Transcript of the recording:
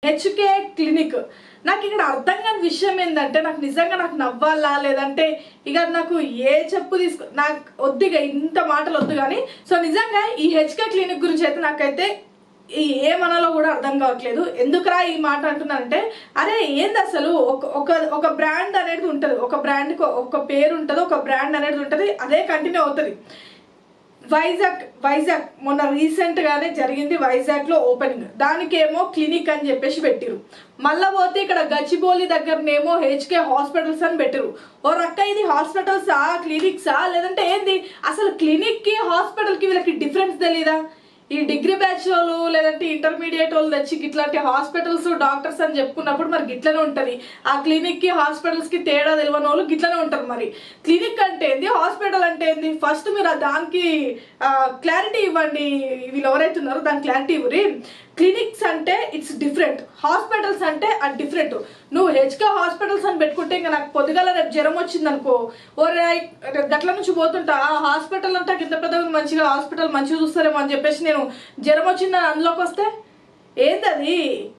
HK clinic నాకు ఇక్కడ అర్థం కాని విషయం ఏంటంటే నాకు నిజంగా నాకు నవ్వాలా లేదంటే ఇక నాకు ఏ చెప్పు నాకు వద్దుగా ఇంత మాటలు వద్దు కానీ సో నిజంగా ఈ హెచ్కే క్లినిక్ గురించి అయితే నాకైతే ఏమనాలో కూడా అర్థం కావట్లేదు. ఎందుకురా ఈ మాట అంటున్నానంటే అరే ఏంది అసలు ఒక బ్రాండ్ అనేది ఉంటుంది, ఒక బ్రాండ్కి ఒక పేరు ఉంటుంది, ఒక బ్రాండ్ అనేది ఉంటుంది, అదే కంటిన్యూ అవుతుంది. వైజాగ్ మొన్న రీసెంట్ గానే జరిగింది, వైజాగ్ లో ఓపెనింగ్, దానికేమో క్లినిక్ అని చెప్పేసి పెట్టిరు. మళ్ళా పోతే ఇక్కడ గచ్చిబౌలి దగ్గరనేమో హెచ్కే హాస్పిటల్స్ అని పెట్టిరు. ఓ రక్క ఇది హాస్పిటల్సా క్లినిక్సా లేదంటే ఏంది అసలు? క్లినిక్ కి హాస్పిటల్ కి వీళ్ళకి డిఫరెన్స్ తెలీదా? ఈ డిగ్రీ బ్యాచ్ వాళ్ళు లేదంటే ఇంటర్మీడియట్ వాళ్ళు తెచ్చి ఇట్లాంటి హాస్పిటల్స్ డాక్టర్స్ అని చెప్పుకున్నప్పుడు మరి గిట్లనే ఉంటుంది. ఆ క్లినిక్ కి హాస్పిటల్స్ కి తేడా తెలియని వాళ్ళు గిట్లనే ఉంటారు. మరి క్లినిక్ అంటే ఏంది, హాస్పిటల్ అంటే ఏంది? ఫస్ట్ మీరు దానికి క్లారిటీ ఇవ్వండి. వీళ్ళు ఎవరైతే ఉన్నారో దాని క్లారిటీ ఇవ్వరి. క్లినిక్స్ అంటే ఇట్స్ డిఫరెంట్, హాస్పిటల్స్ అంటే అది డిఫరెంట్. నువ్వు హెచ్కే హాస్పిటల్స్ అని పెట్టుకుంటే ఇంకా నాకు పొద్దుగాల రేపు జ్వరం వచ్చింది అనుకో, ఓరే గట్ల నుంచి పోతుంటా ఆ హాస్పిటల్ అంటే ఇంత పెద్దగా మంచిగా హాస్పిటల్ మంచిగా చూస్తారేమో అని చెప్పేసి నేను జ్వరం వచ్చిందని అందులోకి వస్తే ఏంటది?